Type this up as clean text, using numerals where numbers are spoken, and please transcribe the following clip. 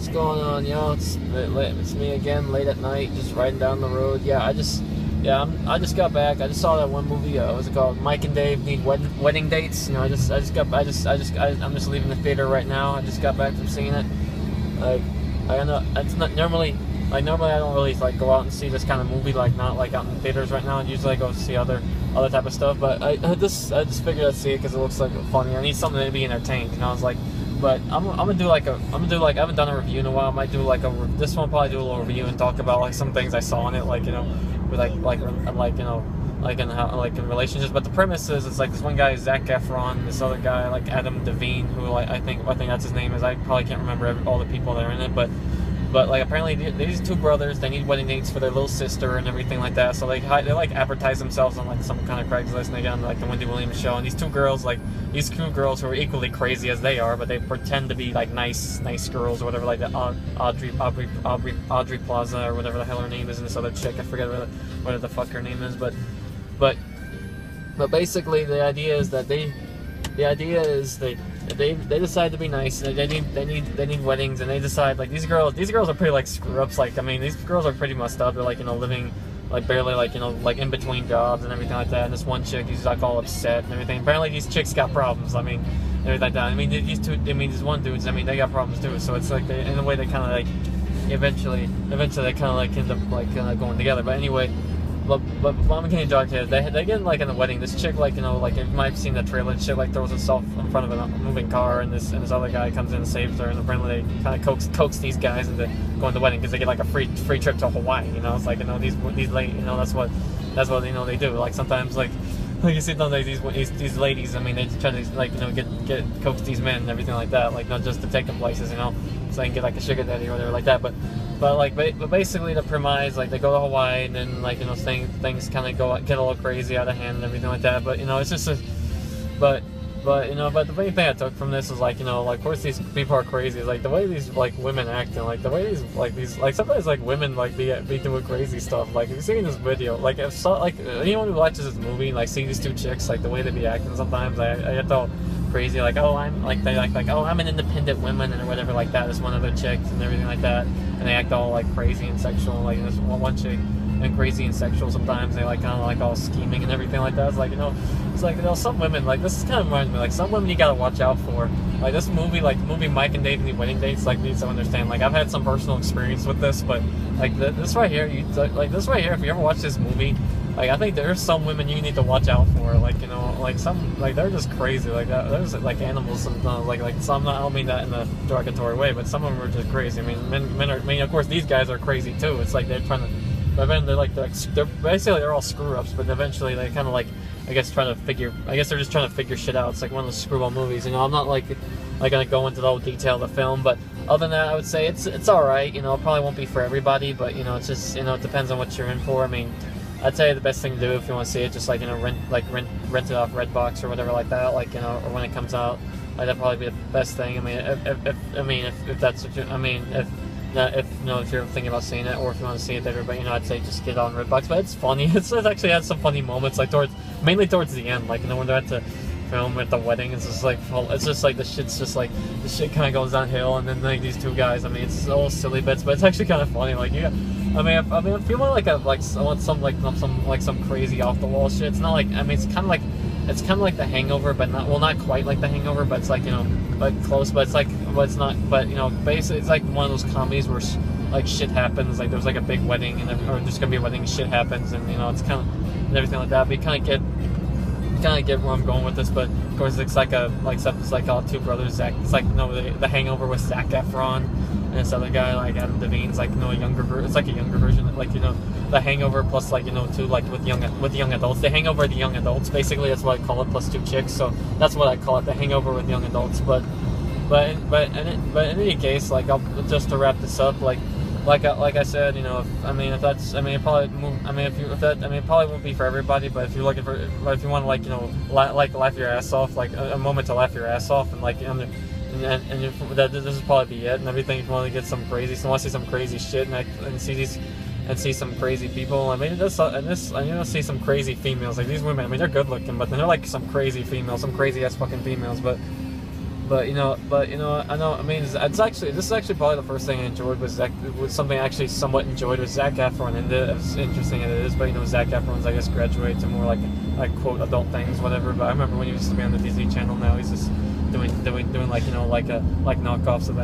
What's going on, yo? It's me again, late at night, just riding down the road. I just got back. I just saw that one movie. What's it called? Mike and Dave Need Wedding Dates. I'm just leaving the theater right now. I just got back from seeing it. I know it's not normally. Normally I don't really go out and see this kind of movie, not out in theaters right now. Usually I go see other type of stuff, but I just figured I'd see it because it looks funny. I need something to be entertained, I was like, but I'm gonna do I haven't done a review in a while. I might do this one, probably do a little review and talk about some things I saw in it, with in relationships. But the premise is it's this one guy, Zac Efron, this other guy Adam Devine, who I think that's his name is. I probably can't remember all the people that are in it, but apparently these two brothers, they need wedding dates for their little sister and everything like that. So they advertise themselves on some kind of Craigslist, and they get on the Wendy Williams show. And these two girls who are equally crazy as they are, but they pretend to be nice girls or whatever, Audrey Plaza or whatever the hell her name is, and this other chick, I forget what the fuck her name is, but basically the idea is they decide to be nice. They need weddings, and they decide these girls are pretty screw ups. These girls are pretty messed up. They're living barely in between jobs and everything like that. And this one chick, he's all upset and everything. Apparently these chicks got problems. Everything like that. These one dudes. They got problems too. So it's in a way they kind of eventually they kind of end up going together. But anyway. But I'm getting dark here. They get in the wedding. This chick you might have seen the trailer. This chick throws herself in front of a moving car, and this other guy comes in and saves her. And apparently they kind of coax these guys into going to the wedding because they get a free trip to Hawaii. These ladies. That's what they do. Sometimes you see these ladies. They try to get coax these men and everything like that. Not just to take them places. So they can get a sugar daddy or whatever like that. But basically the premise, they go to Hawaii, and then things kind of get a little crazy out of hand and everything like that. But it's just but the main thing I took from this is of course these people are crazy. The way these women act, and the way these sometimes women be doing crazy stuff. If you've seen this video, anyone who watches this movie see these two chicks, the way they be acting sometimes, I get all crazy, oh, I'm oh, I'm an independent woman or whatever like that. There's one other chick and everything like that, and they act all crazy and sexual. There's one chick and crazy and sexual sometimes. They kind of all scheming and everything like that. It's some women this kind of reminds me some women you gotta watch out for. This movie, movie Mike and Dave Need Wedding Dates, need to understand. I've had some personal experience with this, but this right here, this right here, if you ever watch this movie, I think there's some women you need to watch out for. Some they're just crazy. There's animals sometimes. Some, I don't mean that in a derogatory way, but some of them are just crazy. Men are. Of course, these guys are crazy too. It's they're trying to. But then they're basically they're all screw ups, but eventually they kind of I guess they're just trying to figure shit out. It's one of those screwball movies. I'm not gonna go into the whole detail of the film, but other than that, I would say it's all right. It probably won't be for everybody, but it's just it depends on what you're in for. I'd say the best thing to do if you want to see it, just rent it off Redbox or whatever like that, or when it comes out, that'd probably be the best thing. If that's what you, if you're thinking about seeing it, or if you want to see it there, but I'd say just get it on Redbox. But it's funny. It actually has some funny moments, mainly towards the end, when they're at the film at the wedding. It's just the shit's just the shit kind of goes downhill, and then these two guys. It's all silly bits, but it's actually kind of funny. If you want some crazy off the wall shit, it's not it's kind of like The Hangover, but not quite like The Hangover, but it's but close. But it's not. But basically it's one of those comedies where shit happens. There's a big wedding, or there's gonna be a wedding, shit happens, and it's kind of and everything like that. But you kind of get where I'm going with this, but of course it's all two brothers. The Hangover with Zac Efron and this other guy Adam Devine's a younger version. It's a younger version, The Hangover plus two with young adults. The Hangover, the young adults, basically that's what I call it, plus two chicks. So that's what I call it, The Hangover with young adults. But in any case, I'll just to wrap this up, like I said, it probably won't be for everybody, but if you're looking for, if you want to laugh your ass off, a moment to laugh your ass off, this is probably be it and everything. If you want to get some crazy, want to see some crazy shit and see some crazy people. I need to see some crazy females. These women, they're good looking, but they're some crazy females, some crazy ass fucking females, but I know. I mean, this is actually probably the first thing I enjoyed was something I actually somewhat enjoyed was Zac Efron, and as interesting as it is, but Zac Efron's I guess graduated to more like quote adult things, whatever. But I remember when he used to be on the Disney Channel. Now he's just doing like like knockoffs of